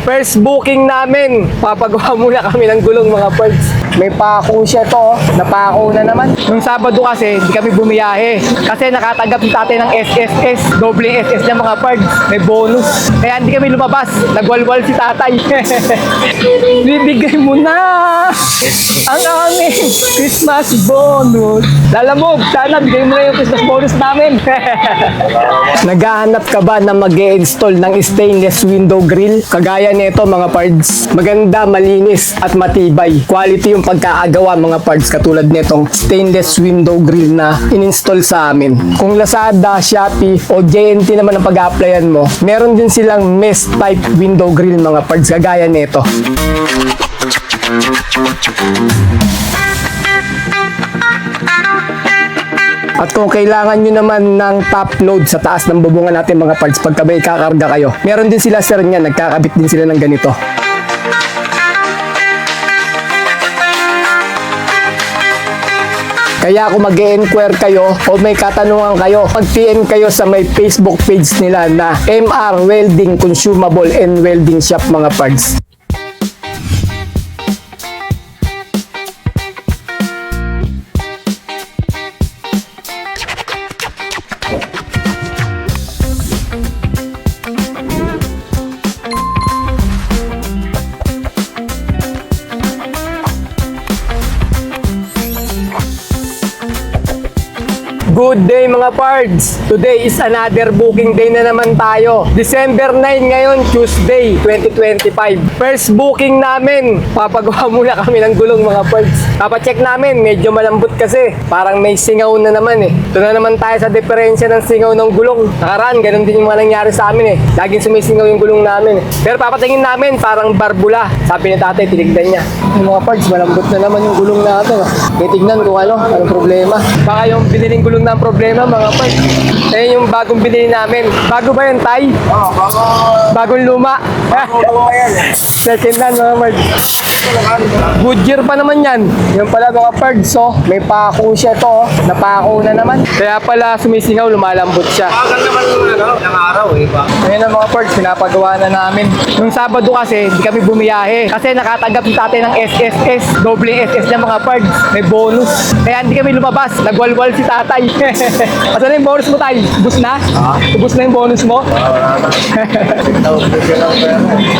First booking namin. Papagawa muna kami ng gulong mga pards. May pako siya to. Napako na naman. Nung Sabado kasi, hindi kami bumiyahe. Kasi nakatanggap yung tatay ng SSS. Doble SS niya mga pards. May bonus. Kaya hindi kami lumabas. Nagwalwal si tatay. Bibigay mo na ang aming Christmas bonus. Lalamog, sana bigay mo na yung Christmas bonus namin. Naghahanap ka ba na mag-i-install ng stainless window grill? Kagaya nito mga pards. Maganda, malinis at matibay. Quality yung pagkaagawa mga pards katulad nitong stainless window grill na in-install sa amin. Kung Lazada, Shopee o JNT naman ang pag-applyan mo, meron din silang mesh type window grill mga pards kagaya nito. At kung kailangan nyo naman ng top load sa taas ng bubungan natin mga parts pagka may kakarga kayo, meron din sila sir niya, nagkakabit din sila ng ganito. Kaya kung mag-e-enquire kayo o may katanungan kayo, mag-PM kayo sa may Facebook page nila na MR Welding Consumable and Welding Shop mga parts. Good day mga pards! Today is another booking day na naman tayo. December 9 ngayon, Tuesday, 2025. First booking namin. Papagawa muna kami ng gulong mga pards. Papacheck namin, medyo malambot kasi. Parang may singaw na naman eh. Ito na naman tayo sa diferensya ng singaw ng gulong. Nakaraan, ganun din yung mga nangyari sa amin eh. Laging sumisingaw yung gulong namin eh. Pero papatingin namin, parang barbula. Sabi ni tatay, tinignan niya. Yung mga pards, malambot na naman yung gulong natin. May tignan kung anong problema. Baka yung biniling gulong na ang problema mga pards. Ayan yung bagong binili namin. Bago ba yan, Tay? Oo, Bagong luma. bagong luma yan. Second hand mga pards. Goodyear pa naman yan. Yan pala mga pards. So, may pako siya to. Napako na naman. Kaya pala sumisingaw, lumalambot siya. Bagal naman yung araw eh. Ayan na mga pards, pinapagawa na namin. Nung Sabado kasi, hindi kami bumiyahe. Kasi nakatanggap yung tatay ng SSS. Doble SS niya mga pards. May bonus. Kaya hindi kami lumabas. Nagwalwal si tatay. Asan na yung bonus mo, Tay? Ubus na? Ubus na yung bonus mo?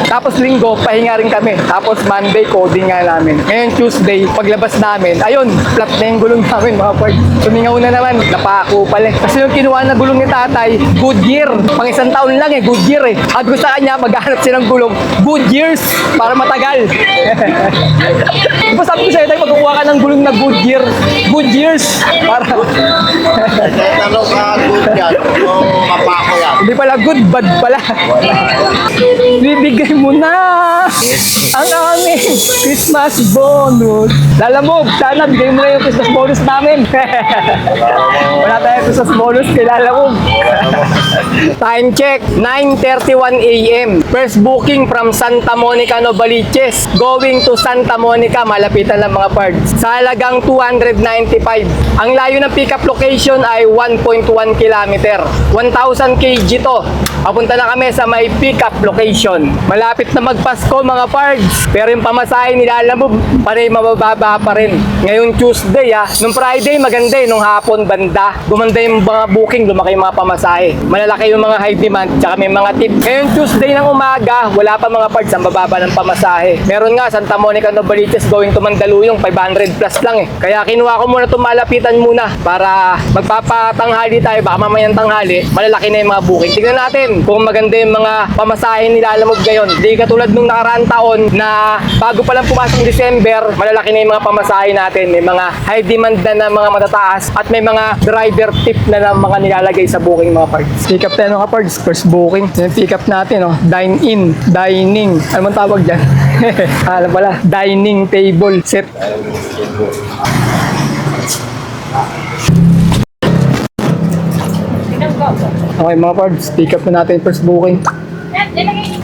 Tapos Linggo, pahinga rin kami. Tapos Monday, coding nga namin. Ngayon Tuesday, paglabas namin, ayun, flat na yung gulong namin mga pards. Tumingaw na naman, napako pala. Kasi yung kinuha na gulong ni tatay, Goodyear. Pang isang taon lang eh, Goodyear eh. At gusto sa kanya, maghanap siya ng gulong, Goodyears, para matagal. Diba sabi ko sa'yo, tayo magkukuha ka ng gulong na Goodyear, Goodyears, para... Ano ka good yan? O mapako yan? Hindi pala good, bad pala. Bibigay mo na ang aming Christmas bonus. Lalamog, sana bigay mo na yung Christmas bonus namin. Wala tayong Christmas bonus, kay Lalamog. Time check, 9:31 AM. First booking from Santa Monica, Novaliches. Going to Santa Monica, malapitan lang mga pards. Sa halagang 295. Ang layo ng pickup location ay 1.1 kilometer. 1,000 kg to. Papunta na kami sa may pickup location. Malapit na magpasko mga pards. Pero yung pamasahe nila, alam mo, panay mabababa pa rin. Ngayon Tuesday nung Friday maganda nung hapon banda. Gumanda yung mga booking, lumaki yung mga pamasahe. Malalaki yung mga high demand, tsaka may mga tip. Ngayon Tuesday ng umaga, wala pa mga pards, ang bababa ng pamasahe. Meron nga, Santa Monica, Novaliches going to Mandaluyong, 500 plus lang eh. Kaya kinuha ko muna itong malapitan muna para magpapatanghali tayo, baka mamayang tanghali, malalaki na yung mga booking. Tignan natin kung maganda yung mga pamasahe nilalamog ngayon. Di katulad nung nakaraang taon na bago pa lang pumasok ng December, malalaki na yung mga pamasahe natin. May mga high demand na mga matataas at may mga driver tip na mga nilalagay sa booking mga parts. Pick up tayo mga parts, first booking. Yung pick up natin, dine in, dining. Ano man tawag dyan? Alam pala, dining table set. Okay mga parts, pick up na natin first booking.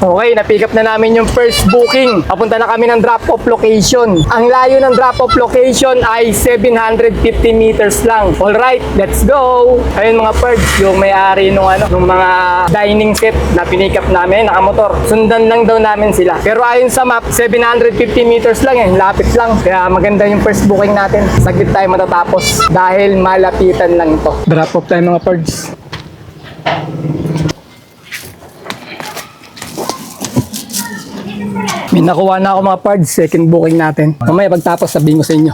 Okay, na-pick up na namin yung first booking. Papunta na kami ng drop-off location. Ang layo ng drop-off location ay 750 meters lang. Alright, let's go! Ayun mga birds, yung may-ari nung mga dining set na pinick up namin, nakamotor. Sundan lang daw namin sila. Pero ayon sa map, 750 meters lang eh, lapit lang. Kaya maganda yung first booking natin. Saglit tayo matatapos dahil malapitan lang to. Drop-off tayo mga birds. May nakuha na ako mga parts, second booking natin. Mamaya pagtapos sabihin ko sa inyo.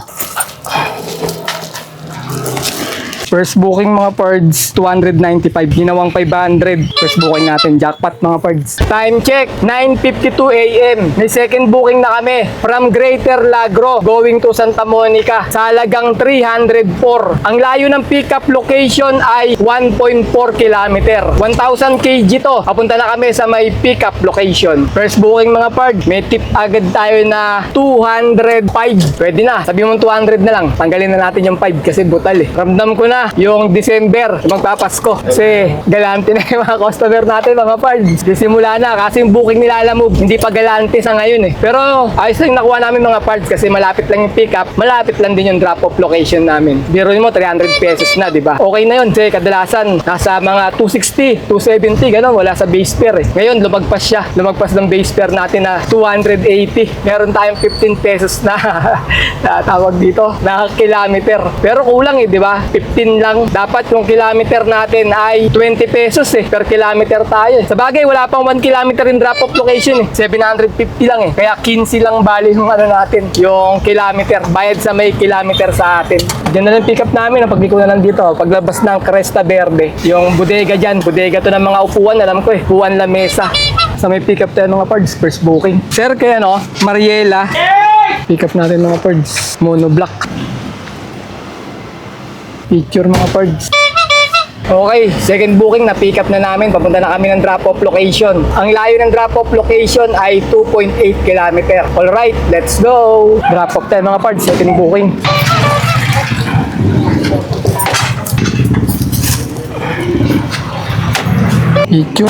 First booking mga parts, 295. Ginawang 500. First booking natin, jackpot mga parts. Time check, 9:52 AM. May second booking na kami from Greater Lagro going to Santa Monica sa halagang 304. Ang layo ng pickup location ay 1.4 km. 1,000 kg to. Papunta na kami sa may pickup location. First booking mga parts, may tip agad tayo na 205. Pwede na. Sabi mo 200 na lang. Tanggalin na natin yung 5 kasi butal eh. Ramdam ko na yung December, magpapasko. Kasi galante na yung mga customer natin mga pards. Simula na kasi yung booking nila Lalamove, hindi pa galante sa ngayon eh. Pero ayos lang nakuha namin mga pards kasi malapit lang yung pick up, malapit lang din yung drop off location namin. Biro mo 300 pesos na, di ba? Okay na yun kasi kadalasan nasa mga 260, 270 ganun, wala sa base fare eh. Ngayon lumagpas siya, lumagpas ng base fare natin na 280. Meron tayong 15 pesos na tawag dito na kilometer. Pero kulang eh, di ba? 15 lang. Dapat yung kilometer natin ay 20 pesos eh. Per kilometer tayo eh. Sa bagay, wala pang 1 kilometer in drop-off location eh. 750 lang eh. Kaya 15 lang bali yung natin. Yung kilometer. Bayad sa may kilometer sa atin. Diyan na lang pick up namin. Ang pagliko na lang dito. Paglabas ng Cresta Verde. Yung bodega dyan. Bodega to ng mga upuan. Alam ko eh. Upuan lamesa. Sa may pick up tayo mga pards. First booking. Sir, kaya Mariela. Pick up natin mga pards. Monoblock. Picture mga pards. Okay, second booking na pick up na namin. Papunta na kami ng drop-off location. Ang layo ng drop-off location ay 2.8 km. Alright, let's go! Drop-off tayo mga pards, second booking. Picture.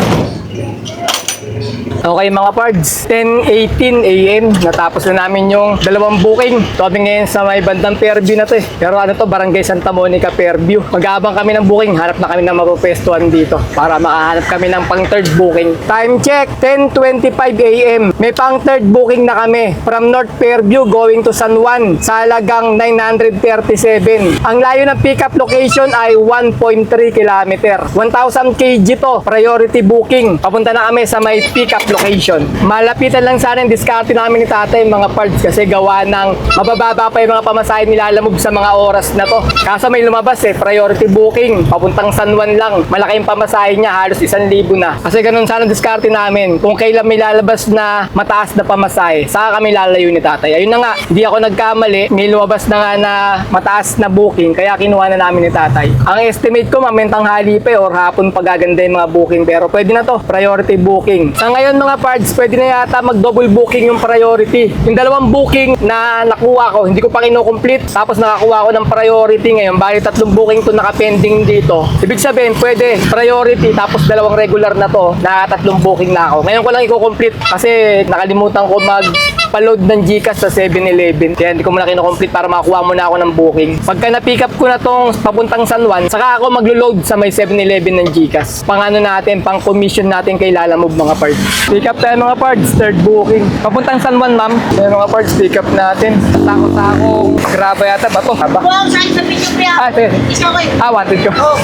Okay mga pards, 10:18 AM natapos na namin yung dalawang booking. Topping ngayon sa may bandang Fairview na to eh. Pero to, Barangay Santa Monica, Fairview. Mag-aabang kami ng booking, hanap na kami ng mapupestuhan dito para makahanap kami ng pang third booking. Time check, 10:25 AM. May pang third booking na kami from North Fairview going to San Juan sa halagang 937. Ang layo ng pickup location ay 1.3 km. 1,000 kg to, priority booking. Papunta na kami sa may pickup location. Malapitan lang sana yung diskarte namin ni tatay mga parts kasi gawa ng mabababa pa yung mga pamasahe nila Lalamove sa mga oras na to. Kaso may lumabas eh, priority booking. Papuntang San Juan lang. Malaki yung pamasahe niya, halos 1,000 na. Kasi ganun sana diskarte namin. Kung kailan may lalabas na mataas na pamasahe, saka kami lalayo ni tatay. Ayun na nga, hindi ako nagkamali. May lumabas na nga na mataas na booking, kaya kinuha na namin ni tatay. Ang estimate ko, mamentang hali pa or hapon pagaganda yung mga booking. Pero pwede na to, priority booking. Sa ngayon mga parts, pwede na yata mag-double booking yung priority. Yung dalawang booking na nakuha ko, hindi ko pa kino-complete. Tapos nakakuha ko ng priority ngayon. Bali, 3 booking to nakapending dito. Ibig sabihin, pwede priority tapos dalawang regular na to. Na 3 booking na ako. Ngayon ko lang i-complete kasi nakalimutan ko mag-load ng Gcash sa 7-Eleven. Kaya hindi ko muna kino-complete para makakuha muna ako ng booking. Pagka na-pick up ko na tong papuntang San Juan, saka ako maglo-load sa may 7-Eleven ng Gcash. Pang ano natin, pang commission natin kay Lalamove mga parts. Pick up tayo mga parts, third booking. Papuntang San Juan, ma'am. Tayo mga parts, pick up natin. Takot-takot. Graba yata ba to? Haba. Wow, saan sa video kaya? Sige. Ikaw ko eh. Wanted ko. Oh,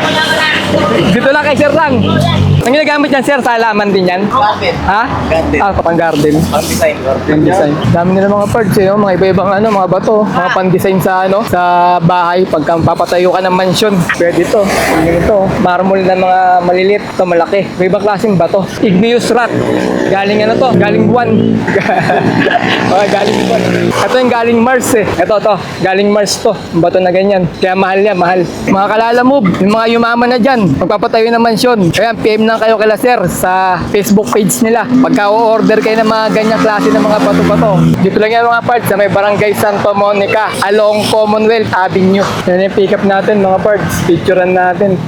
wala. Dito lang kay Sir lang. Ang ginagamit niyan, Sir, sa halaman din yan? Garden. Ha? Garden. Pang garden. Ang design. Pang design. Dami nila mga parts eh, mga iba-ibang mga bato, mga pan-design sa sa bahay pagka papatayo ka ng mansion. Pwede to. Ganito, marmol na mga maliliit, to malaki. May ibang klaseng bato. Igneous rock. Galing to? Galing buwan. Galing buwan. Ito yung galing Mars eh. Ito to, galing Mars to. Bato na ganyan. Kaya mahal yan, mahal. Mga Kalalamove, yung mga yumaman na dyan, magpapatayo ng mansion. Kaya PM lang kayo kila Sir sa Facebook page nila. Pagka o-order kayo ng mga ganyang klase ng mga bato-bato. Dito lang yan mga parts sa may Barangay Santa Monica along Commonwealth Avenue. Yan yung pick up natin mga parts. Picturean natin.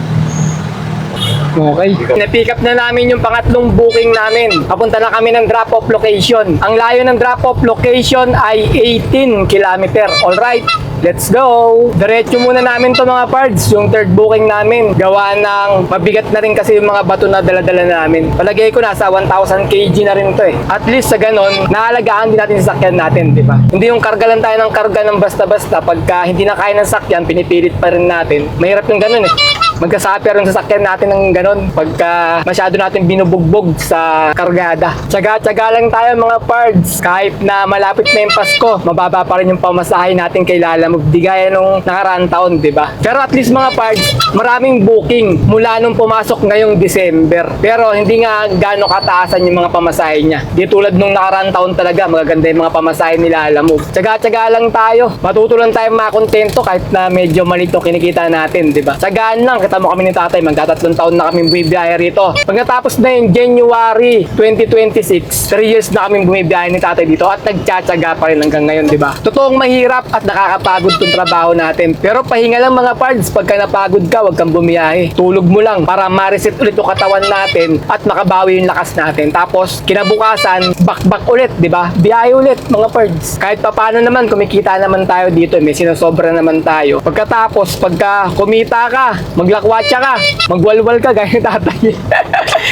Okay. Na-pick up na namin yung pangatlong booking namin. Papunta na kami ng drop-off location. Ang layo ng drop-off location ay 18 kilometer. Alright, let's go! Diretso muna namin to mga pards, yung third booking namin. Gawa ng mabigat na rin kasi yung mga bato na dala-dala namin. Palagay ko nasa 1,000 kg na rin to eh. At least sa ganon, naalagaan din natin sa sakyan natin, di ba? Hindi yung karga lang tayo ng karga ng basta-basta. Pagka hindi na kaya ng sakyan, pinipilit pa rin natin. Mahirap yung ganon eh. Magkasapir yung sasakyan natin ng ganon pagka masyado natin binubugbog sa kargada. Tsaga-tsaga lang tayo mga pards. Kahit na malapit na yung Pasko, mababa pa rin yung pamasahe natin kay Lalamove. Di gaya nung nakaraang taon, di ba? Pero at least mga pards, maraming booking mula nung pumasok ngayong December. Pero hindi nga gano'ng kataasan yung mga pamasahe niya. Di tulad nung nakaraang taon talaga, magaganda yung mga pamasahe ni Lalamove. Tsaga-tsaga lang tayo. Matutulan tayo makontento kahit na medyo malito kinikita natin, di ba? Tsagaan lang. Kita mo kami ni tatay, magtatatlong taon na kami bumibiyahe rito. Pag natapos na yung January 2026, 3 years na kami bumibiyahe ni tatay dito at nagtsatsaga pa rin hanggang ngayon, di ba? Totoong mahirap at nakakapagod tong trabaho natin. Pero pahinga lang mga pards, pagka napagod ka, wag kang bumiyahe. Tulog mo lang para ma-reset ulit yung katawan natin at makabawi yung lakas natin. Tapos, kinabukasan, back ulit, di ba? Biyahe ulit mga pards. Kahit pa paano naman, kumikita naman tayo dito, may sinosobra naman tayo. Pagkatapos, pagka kumita ka, maglakwatsa ka, magwalwal ka, gaya ni tatay.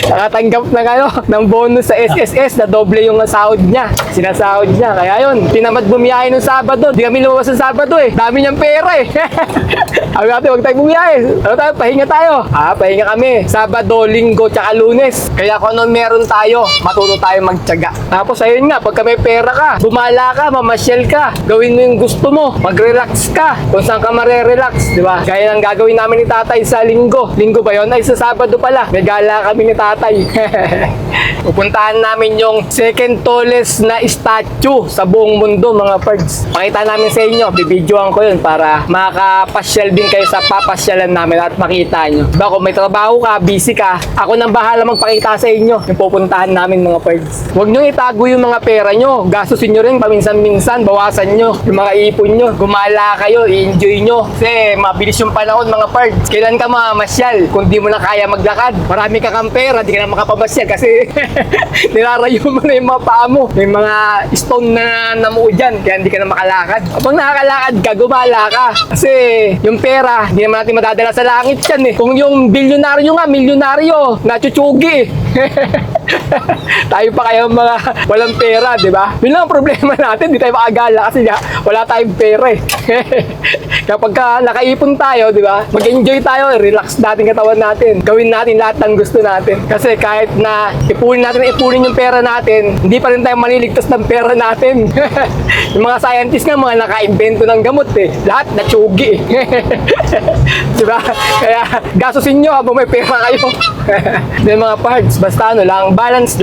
Nakatanggap ng bonus sa SSS na doble yung sahod niya. Sinasahod niya. Kaya yun, tinamad bumiyahe nung Sabado. Di kami lumabas ng Sabado eh. Dami niyang pera eh. Sabi natin, huwag tayo bumiyahe. Ano tayo? Pahinga tayo. Pahinga kami. Sabado, Linggo, tsaka Lunes. Kaya kung ano meron tayo, matuto tayo magtyaga. Tapos ayun nga, pagka may pera ka, bumala ka, mamasyal ka, gawin mo yung gusto mo, mag-relax ka, kung saan ka marerelax, di ba? Gaya ng gagawin namin ni tatay sa Linggo. Linggo ba yun? Ay, sa Sabado pala. May gala kami ni tatay. Pupuntahan namin yung second tallest na statue sa buong mundo, mga pards. Pakita namin sa inyo, bibidyoan ko yun para makapasyal din kayo sa papasyalan namin at makita nyo. Diba, kung may trabaho ka, busy ka, ako nang bahala magpakita sa inyo yung pupuntahan namin, mga pards. Huwag nyo itago yung mga pera nyo. Gastusin nyo rin paminsan-minsan, bawasan nyo yung mga ipon nyo. Gumala kayo, i-enjoy nyo. Kasi mabilis yung panahon, mga pards. Kailan ka mamasyal kung di mo na kaya maglakad? Marami ka kang pera, di ka na makapamasyal kasi nilarayo mo na yung mga paa mo. May mga stone na namuo dyan, kaya hindi ka na makalakad. Kapag nakakalakad ka, gumala ka. Kasi yung pera, hindi naman natin madadala sa langit yan eh. Kung yung bilyonaryo nga, milyonaryo, nachuchugi tayo pa kayo mga walang pera, di ba? Yun lang ang problema natin, di tayo makagala kasi nga, wala tayong pera eh. Kapag nakaipon tayo, di ba? Mag-enjoy tayo, relax natin katawan natin. Gawin natin lahat ng gusto natin. Kasi kahit na ipunin yung pera natin, hindi pa rin tayo maliligtas ng pera natin. Yung mga scientists nga, mga naka-invento ng gamot eh. Lahat natsugi eh. Di ba? Kaya gastusin nyo habang may pera kayo. Then mga parts, basta ano lang, balance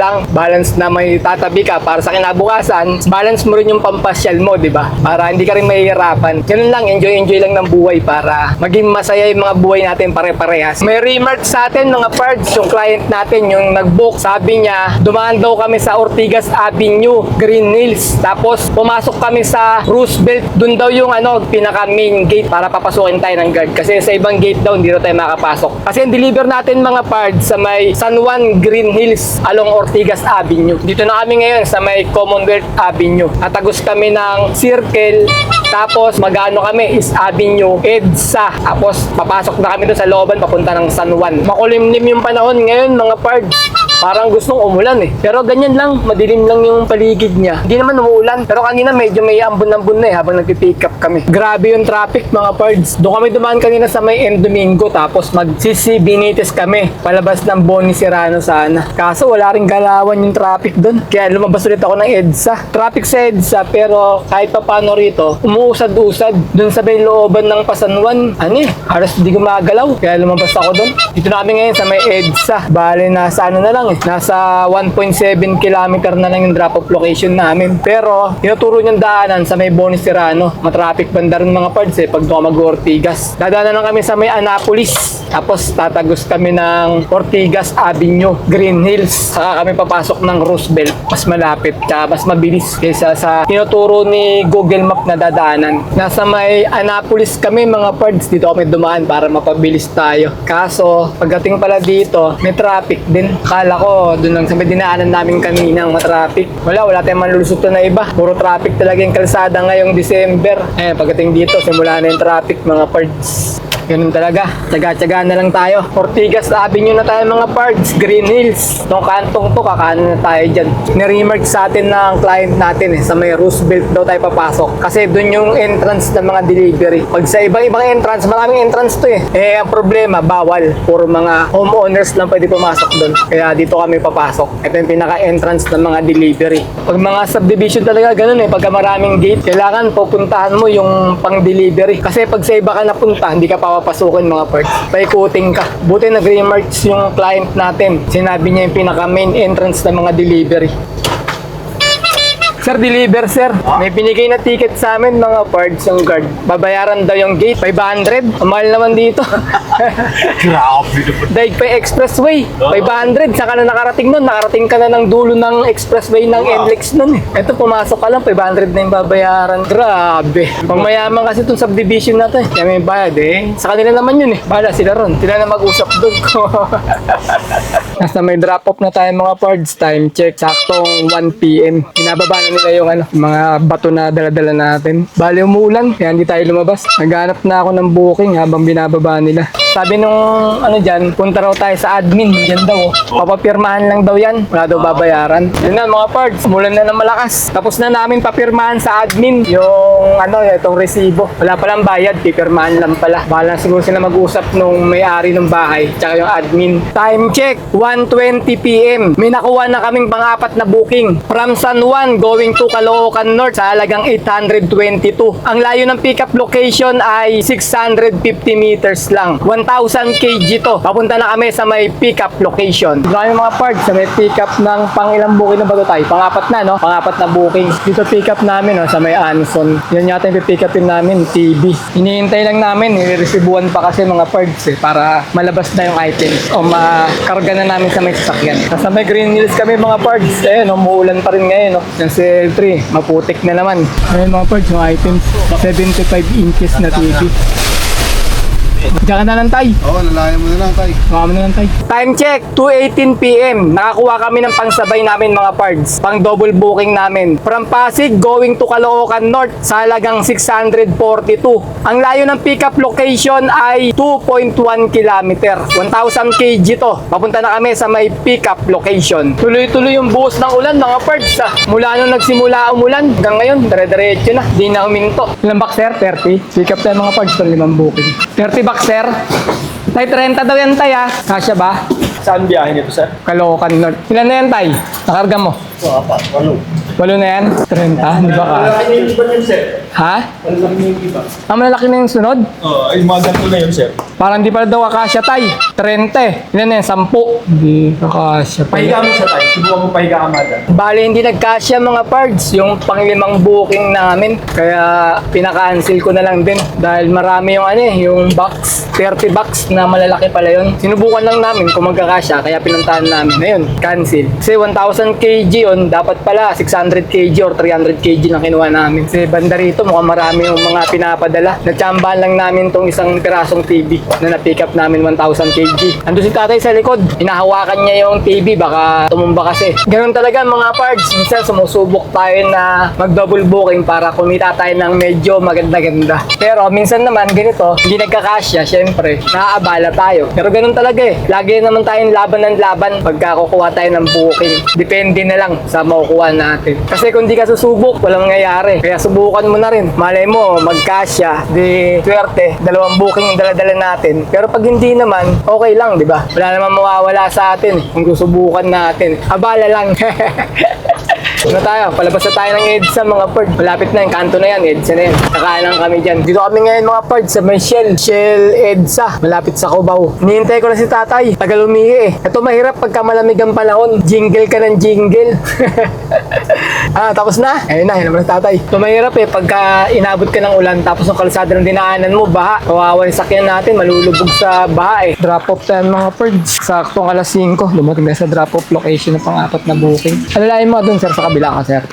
na may tatabi ka para sa kinabukasan, balance mo rin yung pampasyal mo, di ba? Para hindi ka rin mahihirapan. Ganun lang, enjoy lang ng buhay para maging masaya yung mga buhay natin pare-parehas. May remark sa atin mga parts, yung client natin, yung nag-book, sabi niya, dumaan daw kami sa Ortigas Avenue, Green Hills. Tapos pumasok kami sa Roosevelt, dun daw yung pinaka main gate para papasukin tayo ng guard. Kasi sa ibang gate daw, hindi daw tayo makapasok. Kasi ang deliver natin mga parts sa may San Juan Green Hills along Ortigas Avenue. Dito na kami ngayon sa may Commonwealth Avenue. Atagos kami ng Circle, tapos magano kami East Avenue, EDSA. Tapos papasok na kami doon sa looban papunta ng San Juan. Makulimlim yung panahon ngayon mga pards. Parang gustong umulan eh. Pero ganyan lang, madilim lang yung paligid niya. Hindi naman umuulan. Pero kanina medyo may ambon-ambon na eh habang nagpipick up kami. Grabe yung traffic mga pards. Doon kami dumaan kanina sa may Domingo tapos mag-CC Benitez kami. Palabas ng Boni Serrano sana. Kaso wala ring galawan yung traffic doon. Kaya lumabas ulit ako ng EDSA. Traffic sa EDSA pero kahit pa paano rito, umuusad-usad. Doon sa may looban ng Pasanwan, halos hindi gumagalaw. Kaya lumabas ako doon. Dito na kami ngayon sa may EDSA. Bale na sa na lang, lang eh. Nasa 1.7 kilometer na lang yung drop-off location namin. Pero, tinuturo niyang daanan sa may Bonus Tirano. Matraffic banda rin mga pards eh, pag doon ka mag-Ortigas. Dadaanan lang kami sa may Annapolis. Tapos, tatagos kami ng Ortigas Avenue, Green Hills. Saka kami papasok ng Roosevelt. Mas malapit, tsaka mas mabilis kaysa sa tinuturo ni Google Map na dadaanan. Nasa may Annapolis kami mga pards. Dito kami dumaan para mapabilis tayo. Kaso, pagdating pala dito, may traffic din. Kala ko, doon lang sa may dinaanan namin kaninang matraffic. Wala tayong manlulusutan na iba. Puro traffic talaga yung kalsada ngayong December. Ayan, pagdating dito, simula na yung traffic mga pards. Ganun talaga. Tsaga-tsaga na lang tayo. Ortigas Avenue na tayo mga pards. Green Hills. Itong kantong to, kakaano na tayo dyan. Niremark sa atin ng client natin eh. Sa may Roosevelt daw tayo papasok. Kasi dun yung entrance ng mga delivery. Pag sa ibang entrance, maraming entrance to eh. Eh, ang problema, bawal. Puro mga homeowners lang pwede pumasok dun. Kaya dito kami papasok. Ito yung pinaka-entrance ng mga delivery. Pag mga subdivision talaga, ganun eh. Pagka maraming gate, kailangan pupuntahan mo yung pang-delivery. Kasi pag sa iba ka napunta, hindi ka papasukin mga parts. Paikuting ka. Buti nag-remarks yung client natin. Sinabi niya yung pinaka-main entrance ng mga delivery. Sir, deliver sir. May binigay na ticket sa amin mga parts yung guard. Babayaran daw yung gate. 500. Ang mahal naman dito. Grabe. Daig pa expressway. 500. Saka na nakarating nun. Nakarating ka na ng dulo ng expressway ng NLEX nun eh. Eto, pumasok ka lang. 500 na yung babayaran. Grabe. Pag mayaman kasi itong subdivision na to eh. Kaya may bayad eh. Sa kanila naman yun eh. Bahala sila ron. Sila na mag-usap dun. Nasa may drop-off na tayo mga parts. Time check. Saktong 1 PM. Inababa na nila yung mga bato na dala-dala natin. Bali umuulan, kaya hindi tayo lumabas. Naghanap na ako ng booking habang binababa nila. Sabi nung dyan, punta raw tayo sa admin. Yan daw. Papapirmahan lang daw yan. Wala daw babayaran. Yun na mga parts. Umulan na ng malakas. Tapos na namin papirmahan sa admin yung itong resibo. Wala palang bayad. Pipirmahan lang pala. Bahala siguro sila mag-usap nung may-ari ng bahay. Tsaka yung admin. Time check. 1:20 PM. May nakuha na kaming pang-apat na booking. From San Juan going to Caloocan North sa halagang 822. Ang layo ng pickup location ay 650 meters lang. 1,000 kg to. Papunta na kami sa may pickup location. Maraming mga parts sa may pickup ng pangilang booking na ba ito tayo? Pangapat na, no? Pangapat na booking. Dito pickup namin, no? Sa may Anson. Yan yata yung pick upin namin, TV. Hinihintay lang namin, niresibuan pa kasi mga parts eh, para malabas na yung items o makarga na namin sa may sasakyan. Sa may Green Hills kami mga parts. Ayun, umuulan pa rin ngayon, no? Yung CL3, maputik na naman. Ayun mga parts, yung items. 75 inches na TV. Diyan ka na lang, tay. Oo, lalayan mo na lang, tay. Baka mo na lang, tay. Time check, 2:18 PM. Nakakuha kami ng pangsabay namin mga parts. Pang double booking namin. From Pasig going to Caloocan North sa halagang 642. Ang layo ng pickup location ay 2.1 kilometer. 1,000 kg to. Papunta na kami sa may pickup location. Tuloy-tuloy yung buhos ng ulan mga parts. Mula nung nagsimula umulan hanggang ngayon, dire-diretso na. Di na huminto. Ilang box, sir? 30. Pick up tayo mga parts ng 5 booking. 30 box, sir. Tay, 30 daw yan, tay, ha? Kasya ba? Saan biyahe nito, sir? Caloocan North. Ilan na yan, tay? Nakarga mo? Oo, apat. Walo. 8 na yan? 30? Di ba ka? Malaki na yung iba niyan, sir. Ha? Malaki na yung iba. Malalaki na yung sunod? Oo, ay mga ganito na yun, sir. Parang di pala daw kakasya, tay. 30. Ilan na yan? 10. Hindi kakasya pa. Pahiga mo siya, tayo. Subukan mo pahiga ka, madam. Bali, hindi nagkasya mga parts yung pang-5 booking namin. Kaya pinaka-cancel ko na lang din. Dahil marami yung yung box. 30 box na malalaki pala yun. Sinubukan lang namin kung magkakasya. Kaya pinuntahan namin. Ayun, cancel. Kasi 1,000 kg yun. Dapat pala 600 kg or 300 kg na kinuha namin. Kasi banda rito mukhang marami yung mga pinapadala. Natsambahan lang namin tong isang pirasong TV na na-pick up namin 1,000 kg. Ando si tatay sa likod. Hinahawakan niya yung TV. Baka tumumba kasi. Ganun talaga mga parts. Minsan sumusubok tayo na mag-double booking para kumita tayo ng medyo maganda-ganda. Pero minsan naman ganito, hindi nagkakasya. Siyempre, naaabala tayo. Pero ganun talaga eh. Lagi naman tayong laban ng laban pagka kukuha tayo ng booking. Depende na lang sa makukuha natin. Kasi kung di ka susubok, walang nangyayari. Kaya subukan mo na rin. Malay mo, magkasya, di swerte, 2 booking yung dala-dala natin. Pero pag hindi naman, okay lang, di ba? Wala naman mawawala sa atin kung susubukan natin. Abala lang. Ano tayo? Palabas na tayo ng EDSA mga pards. Malapit na yung kanto na yan. EDSA na yan. Kakain lang kami dyan. Dito kami ngayon mga pards sa may Shell EDSA. Malapit sa Cubao. Nihintay ko na si tatay. Tagal umihi eh. Ito mahirap pagka malamig ang panahon. Jingle ka ng jingle. Tapos na? Ayun na, yun naman ang tatay. Ito mahirap eh. Pagka inabot ka ng ulan tapos yung kalsada ng dinaanan mo, baha. Kawawa yung sakyan natin. Malulubog sa baha eh. Drop off tayo mga pards. Saktong alas 5. Dumating na sa drop off location ng pang-apat na booking. Ano lang mo dun sir sa kabila ka sir?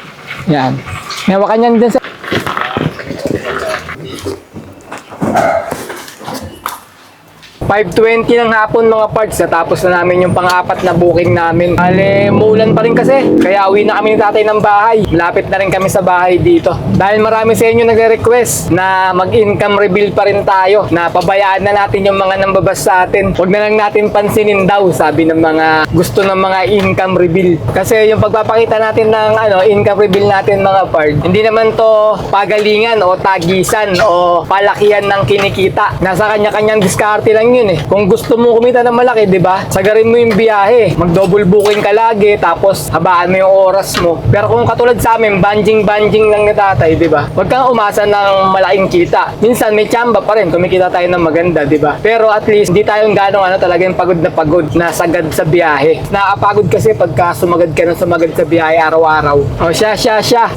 Yan. May hawakan yan dun sir. 5:20 ng hapon mga parts, natapos na namin yung pang-apat na booking namin. Ale, muulan pa rin kasi, kaya uwi na kami ni tatay ng bahay. Malapit na rin kami sa bahay dito. Dahil marami sa inyo nagre-request na mag-income reveal pa rin tayo, na pabayaan na natin yung mga nambabas sa atin. Huwag na lang natin pansinin daw, sabi ng mga gusto ng mga income reveal. Kasi yung pagpapakita natin ng income reveal natin mga parts, hindi naman to pagalingan o tagisan o palakihan ng kinikita. Nasa kanya-kanyang diskarte lang yun eh. Kung gusto mo kumita ng malaki, di ba? Sagarin mo yung biyahe. Mag-double booking ka lagi, tapos habaan mo yung oras mo. Pero kung katulad sa amin, banjing-banjing lang ni tatay, di ba? Huwag kang umasa ng malaking kita. Minsan may tsamba pa rin, kumikita tayo ng maganda, di ba? Pero at least, hindi tayong ganong talagang pagod na sagad sa biyahe. Nakakapagod kasi pagka sumagad ka ng sumagad sa biyahe araw-araw. O siya.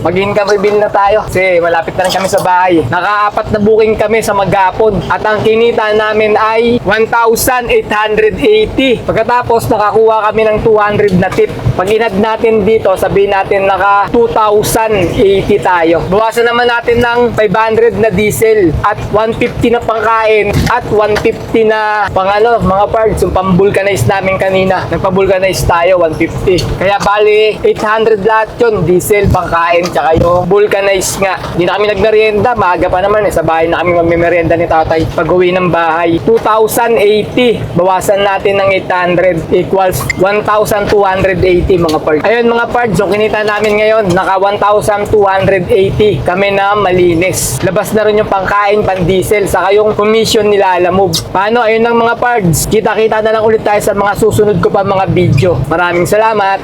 Mag-income reveal na tayo. Kasi malapit na rin kami sa bahay. Naka-4 na booking kami sa maghapon. At ang kinita namin ay 1,880. Pagkatapos nakakuha kami ng 200 na tip. Pag inad natin dito, sabihin natin naka 2,080 tayo. Bawasan naman natin ng 500 na diesel at 150 na pangkain at 150 na mga parts, yung pambulkanize namin kanina. Nagpabulkanize tayo, 150. Kaya bali 800 lahat yun, diesel, pangkain, tsaka yung vulcanize nga. Hindi na kami nagmerienda, maaga pa naman eh. Sa bahay na kami magmerienda ni tatay. Pag uwi ng bahay, 2,080. Bawasan natin ng 800 equals 1,280 mga parts. Ayun mga parts, yung kinita namin ngayon, naka 1,280 kami na malinis. Labas na rin yung pangkain, pan-diesel, saka yung commission nila Lalamove. Paano? Ayun lang mga parts. Kita-kita na lang ulit tayo sa mga susunod ko pa mga video. Maraming salamat!